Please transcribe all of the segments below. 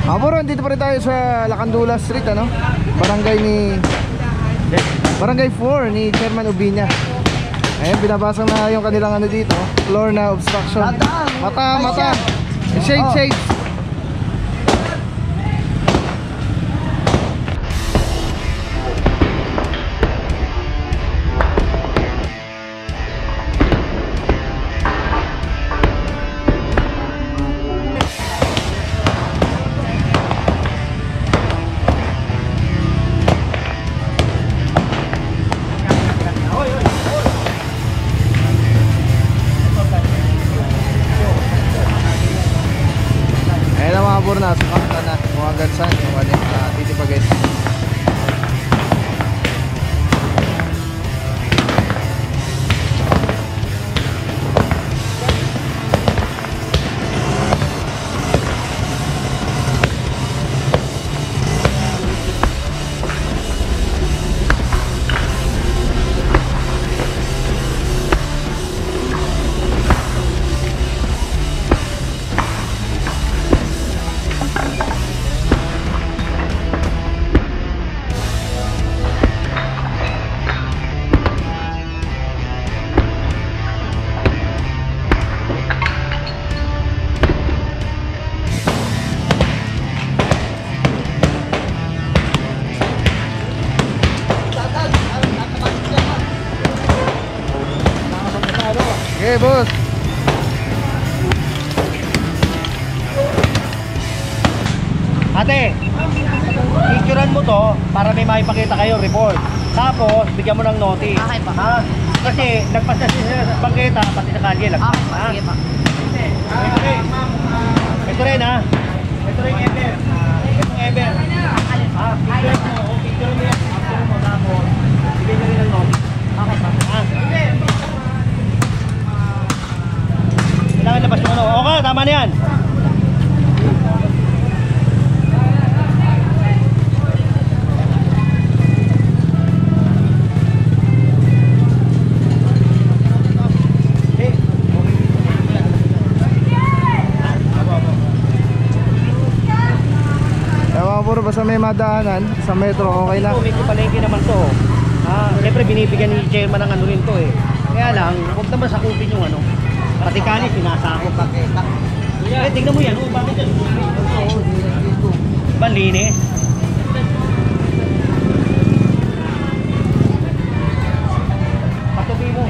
Bro, dito pa rin tayo sa Lacandula Street, ano? Barangay 4 ni Chairman Ubiña. Ayun, binabasa na yung kanilang ano dito, floor na obstruction. Mata. Shade. Na sukanta na mga gansan yung ano dito pa guys. Okay, boss. Ate, picturean mo to para may maipakita kayo report. Tapos, bigyan mo ng notice. Okay pa. Ha? Kasi nagpas na sila sa bangketa, pati sa kalye. Okay pa, sige pa. Ito rin ha. Ito rin Ever. Itong Ever. Picturean mo. Picturean mo yan. Picturean mo. Tapos, bigyan nyo rin ng notice. Okay pa. Kailangan labas yung ano. Okay, tama na yan. Basta may madaanan sa metro, okay na. May palengke naman to. Siyempre binibigyan ni chairman ng ano rin to eh. Kaya lang, huwag naman sakupin yung ano. Pati kanin, sinasakop. Tingnan mo yan. Bakit yan? Diba linis? Patubi mo.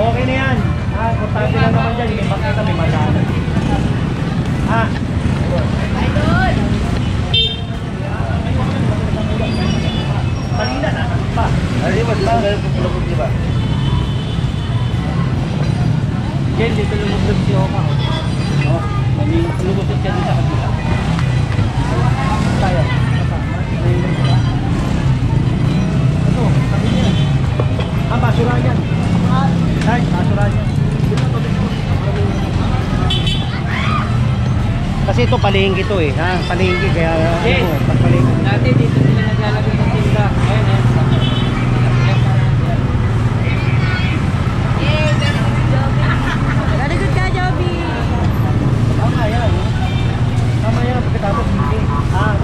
Okay na yan. Importante lang naman dyan. May makita, may madaanan. Idol! Malina na pa. Ay, maglalagay ko pulupot, di ba? Jen, dito lumutod si Oka. Oh, lumutod siya dito sa kabila. Tayo. Ito, sabi niya. Basura yan. Ay, basura yan. Kasi ito palengke to eh, ha? Palengke kaya ano, palengke. Dati dito sila naglalagay ng tinda. Ayun eh. Very good ka, Joby. Tama yan. Tama yan pagkatapos hindi.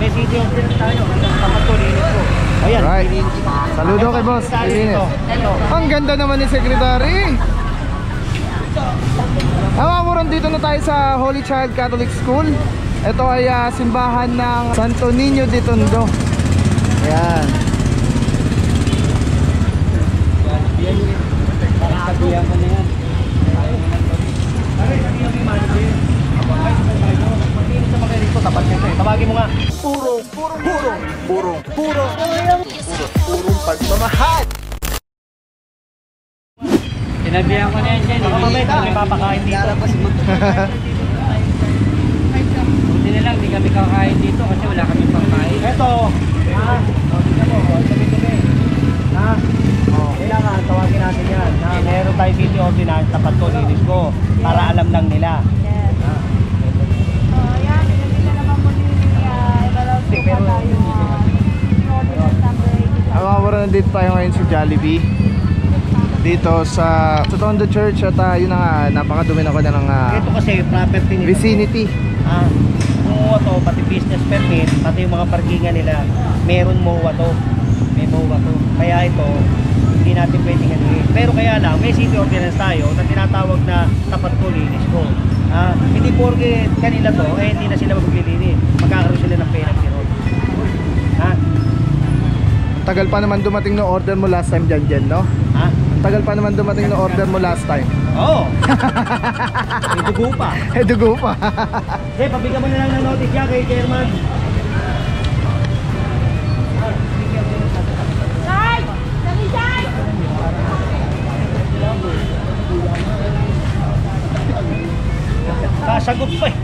May city of Prince tayo. Tapat ko, linis ko. Ayan. Right. Saludo kay boss. Linis. Ang ganda naman ni Secretary. Awamuran dito na tayo sa Holy Child Catholic School. Ito ay simbahan ng Santo Niño de Tondo. Ayan. Sabihan ko na yan. Tawagin mo nga. Purong pagmamahal. Sinabihan ko na yan dyan. Mamaya kami papakain dito. Buti na lang, di kami kakain dito kasi wala kami pangkain. Ito. Sabi-sabi. Kailangan tawagin natin yan. Meron tayo dito ordinance, tapat ko, linis ko. Para alam lang nila. Yes. Yan, nila naman mo ni Awamuran dito tayo ngayon sa Jollibee. Dito sa Tondo Church at yun na nga, napakadumi na ko na ng ito kasi property nito. vicinity. Kung business permit, pati yung mga parkingan nila, meron MOA to. May MOA to. Kaya ito, hindi natin pwedeng anuhin. Pero kaya lang, may city ordinance tayo na tinatawag na tapat ko, linis ko. Hindi porke kanila to, hindi na sila maglilinis. Magkakaroon sila ng penalty road. Tagal pa naman dumating na order mo last time dyan, no? Tagal pa naman dumating na order mo last time. Oo. May dugo pa. Dugo pa. Pabigyan mo na lang ng notice yan kay Chairman. Side! Dali side! Kasagot pa eh.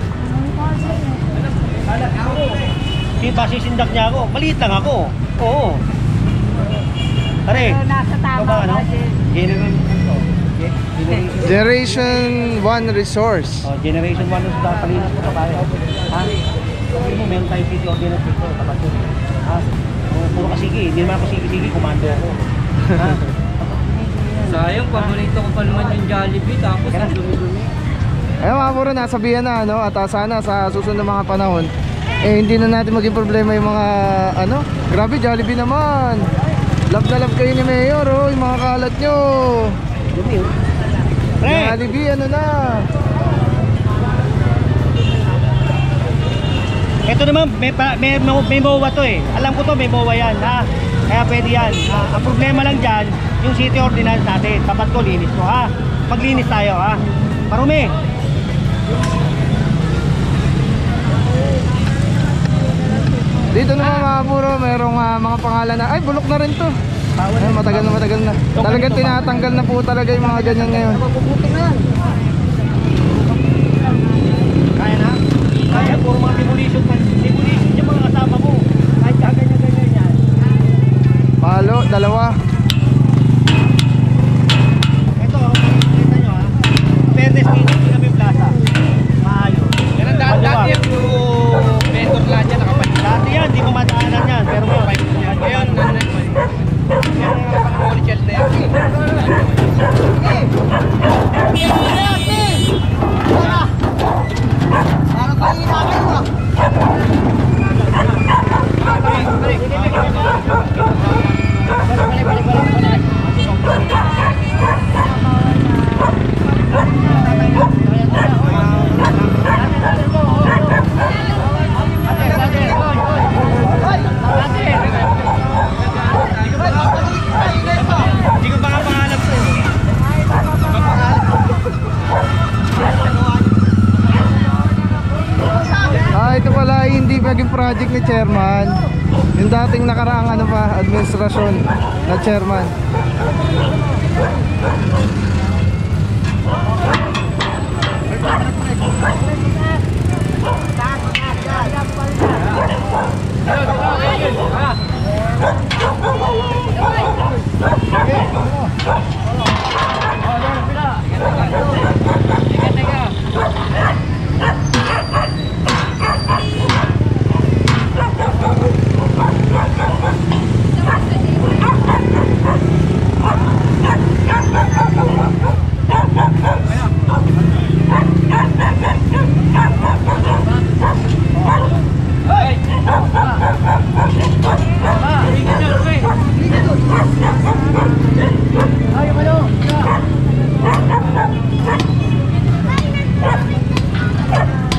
Diba sisindak niya ako? Maliit lang ako. Oo. Pare, Pero nasa tama ano? budget. Generation 1 Resource. Generation 1 na sa palinis ko pa tayo. Sabi mo, meron tayong city ordinance dito. Tapat ko. Puro kasigi. Hindi naman ako sige-sige. Komando ako. Sayang, paborito ko pa naman yung Jollibee. Tapos ang dumi-dumi. Ayun mga puro, nasabihan na ano, at sana sa susunod na mga panahon hindi na natin maging problema yung mga grabe Jollibee naman. Love na love kayo ni Mayor, yung mga kalat nyo. Jollibee ano na. Ito naman may MOA to eh. Alam ko to may MOA yan ha. Kaya pwede yan. Ang problema lang dyan, yung city ordinance natin. Tapat ko, linis ko ha. Maglinis tayo ha. Marumi. Dito naman mga puro, merong mga pangalan na, ay bulok na rin to. Ay, matagal na. Talagang tinatanggal na po talaga yung mga ganyan ngayon. Kaya na? Kaya, puro mga demolition yung mga kasama mo. Kahit kaganyan-ganyan yan. Palo, dalawa. Ito, kita nyo ha. Fairness Kitchen, kami plaza. Maayos. Yan ang dati yung puro vendor lang yan nakapalit. Dati yan, di mo madaanan yan. Pero Ngayon, yan ang pang-original na yan. Ito pala hindi naging project ni Chairman. Yung dating nakaraang administrasyon na Chairman.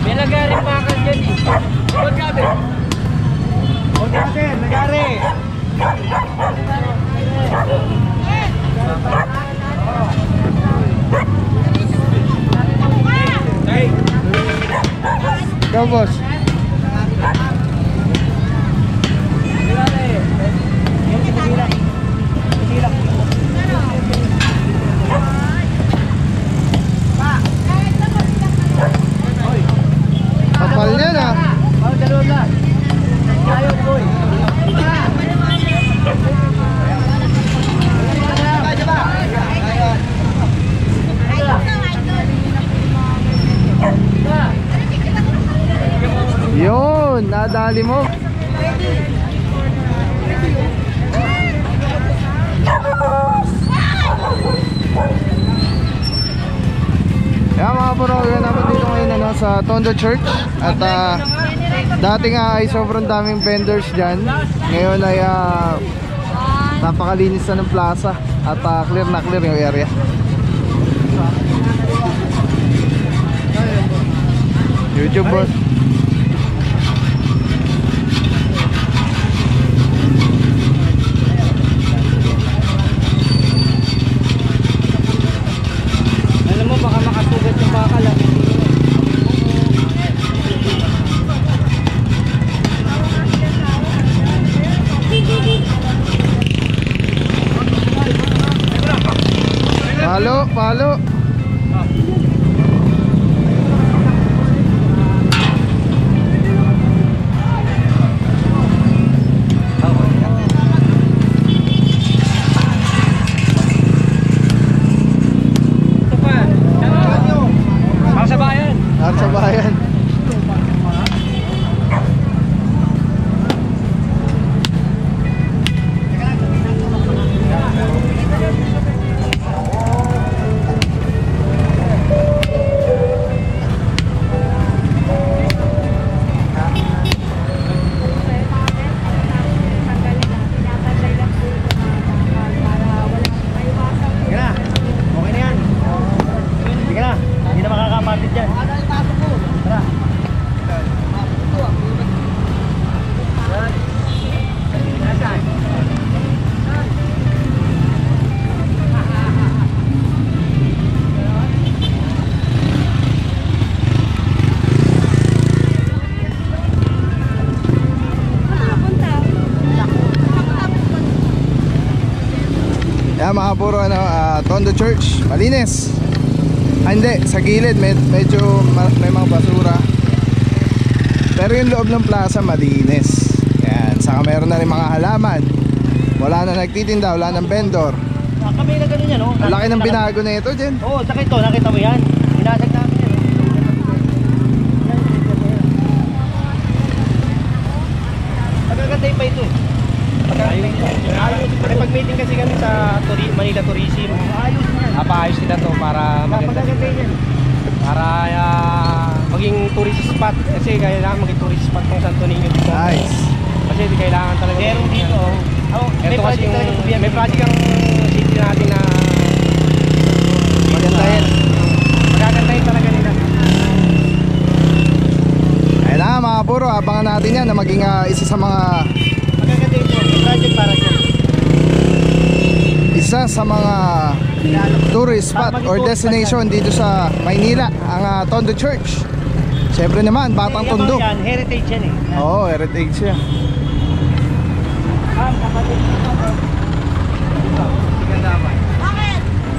May lagarin pa ka dyan eh. Huwag gabi. Huwag natin, nagari. Go boss. Kapal niya na. Dalawang lang. Ayaw boy. Yun, nadali mo. Kaya mga puro, yun naman dito ngayon sa Tondo Church. At Dati nga ay sobrang daming vendors dyan. Ngayon ay napakalinis na ng plaza. At clear na clear yung area. YouTube boss. Alam mo, baka makasugat yung bakal ah. Palo, palo. Sa bayan. At sa bayan. Yan mga puro Tondo Church, malinis. Hindi, sa gilid medyo may mga basura. Pero yung loob ng plaza malinis. Yan, saka meron na rin mga halaman. Wala na nagtitinda, wala nang vendor. Kami na ganun yan, no? Ang laki ng binago na ito, Jen. Oo, saka ito, nakita mo yan? Inasag namin yan. Magaganda pa ito eh. Ayos. Pag meeting kasi kami sa Manila Tourism, ayos na yan. Napaayos nila to para maganda. Magaganda yan. Para maging tourist spot. Kasi kailangan maging tourist spot ng Santo Niño dito. Nice. Kasi kailangan talaga. Meron dito. May Ito kasi project talaga ito. may project ang city natin na Magandahin. magagandahin talaga nila. Ayun na mga puro, abangan natin yan na maging isa sa mga Magaganda ito. May project para dyan. tourist spot or destination dito sa Maynila, ang Tondo Church. Siyempre naman, Batang Tondo. Yan, heritage yan eh. Oo, heritage siya.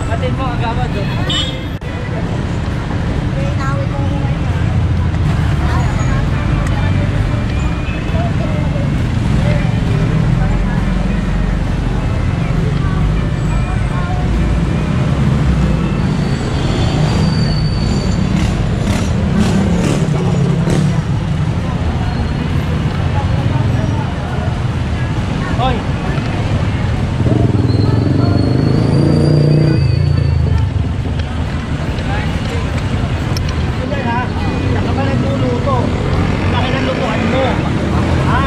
Kapatid mo, agawad doon. Hoy! Yan ha, saka ba nagluluto? Laki ng lutuan mo. Ha?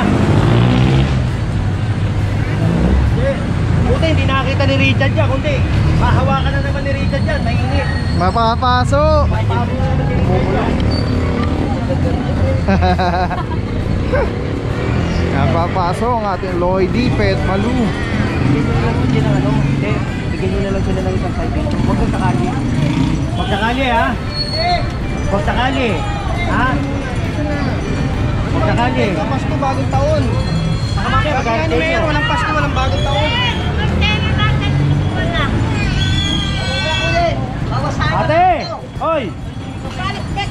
Buti hindi nakakita ni Richard yan, kundi mahawakan na naman ni Richard yan, mainit. Mapapaso. Pabo na naman si Richard. Napapaso ang ating Lloydie Pet Malu. Bigyan nyo na lang sila ng isang side dito. Huwag kang sakali. Huwag sakali ha. Huwag sakali. Ha? Huwag sakali. Pasko bagong taon. Bakit? Kaya ni Mayor, walang Pasko, walang bagong taon. Ate! Hoy!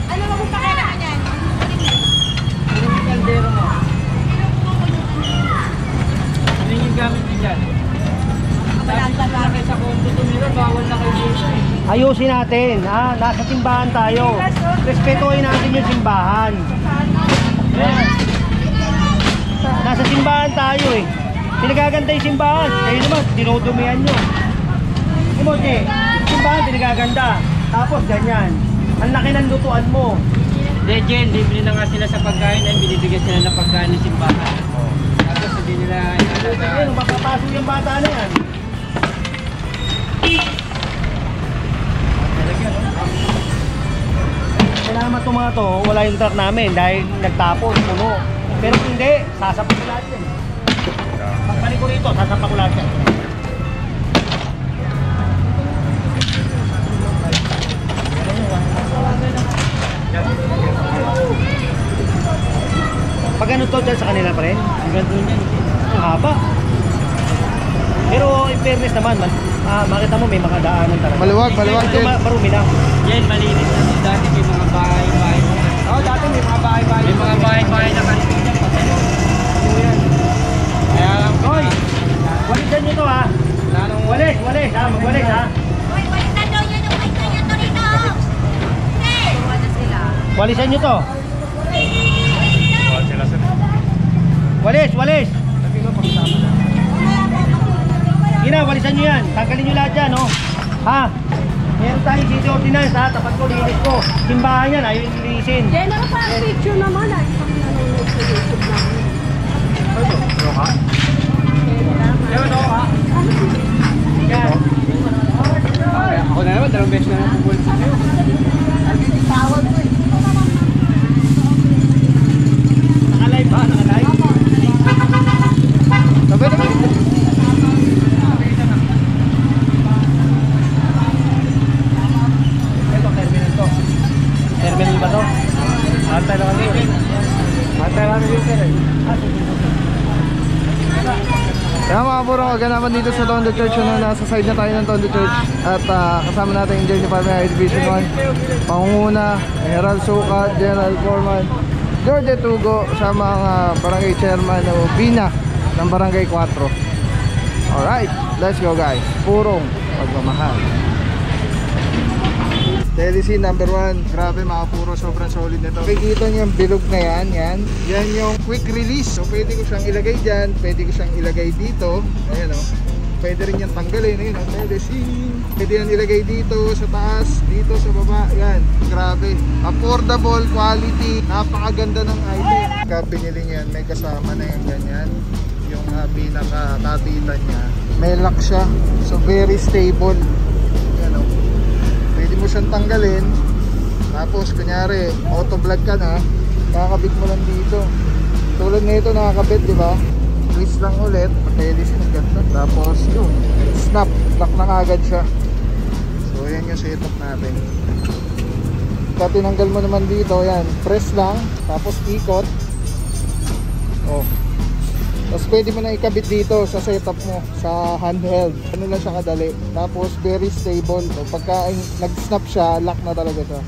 Ano mo kung pakailangan yan? Yung kaldero mo. Ano yung gamit niyo dyan? Sa kondo tumira, bawal na kayo dito eh. Ayusin natin, ha? Nasa simbahan tayo. Respetuhin natin yung simbahan. Ayan. Nasa simbahan tayo eh. Pinagaganda yung simbahan. Kayo naman, dinudumihan nyo. Timote, simbahan pinagaganda. Tapos ganyan. Ang laki ng lutuan mo. Legend, libre na nga sila sa pagkain ay binibigyan sila ng pagkain ng simbahan. Tapos hindi nila inalagaan. Ayun, mapapasok yung bata na yan. Kailangan itong mga to, wala yung truck namin dahil nagtapon, puno. Pero kung hindi, sasapak ko lahat yan. Pagpalit ko rito, sasapak ko lahat yan. Pag ano to dyan sa kanila pa rin? Hanggang doon yan. Ang haba. Pero in fairness naman, makita mo may mga daanan talaga. Maluwag din. Marumi lang. Yan, malinis na ito. Dati may mga bahay-bahay. Oo, dati may mga bahay-bahay. May mga bahay-bahay na kanina. Yan. Kaya lang, Koy! Walisan nyo to ha. Walis ha. Magwalis ha. Uy, wait na daw yun. Wait na yun to rito. Okay. Wala sila. Walisan nyo to. Walis. Ina, walisan nyo yan. Tanggalin nyo lahat yan, no? Ha? Meron tayong city ordinance, ha? Tapat ko, linis ko. Simbahan yan, ayaw yung linisin. General pa ang picture naman. Ay, kami nanonood sa YouTube namin. Yan. Ako na naman, 2 beses na napupulit sa iyo. Nakalive ba? Nakalive? Sabay naman. Ito, terminal to. Terminal ba to? Antay lang kami. Antay lang kami, sir. Kaya mga burong, kaganapan dito sa Tondo Church, nasa side na tayo ng Tondo Church. At kasama natin yung Engineer Department High Division 1, Pangunguna, General Sukat, General Foreman, George Tugo, sa mga barangay chairman o Bina ng Barangay 4. Alright, let's go guys. Purong pagmamahal. Telecine number 1. Grabe mga puro, sobrang solid nito. Nakikita niyo yung bilog na yan. Yan yung quick release. So pwede ko siyang ilagay dyan. Pwede ko siyang ilagay dito. Ayan o. Pwede rin yan tanggalin. Ayan o. Telecine. Pwede yan ilagay dito sa taas. Dito sa baba. Yan. Grabe. Affordable quality. Napakaganda ng item. Kapag binili niyan, may kasama na yung ganyan. Yung pinaka-katitan niya. May lock siya. So very stable. Ayan o. Pwede mo siyang tanggalin. Tapos kunyari auto vlog ka na, kakabit mo lang dito. Tulad nito nakakabit, di ba? Twist lang ulit, pag-release ng ganda. Tapos yun, snap, lock na kagad siya. So yan yung setup natin. Pag tinanggal mo naman dito, yan, press lang, tapos ikot. Oh. Tapos pwede mo na ikabit dito sa setup mo, sa handheld. Ano lang siya kadali. Tapos very stable. So, pagka nag-snap siya, lock na talaga siya.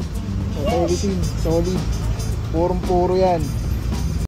So telecine, solid. Purong-puro yan.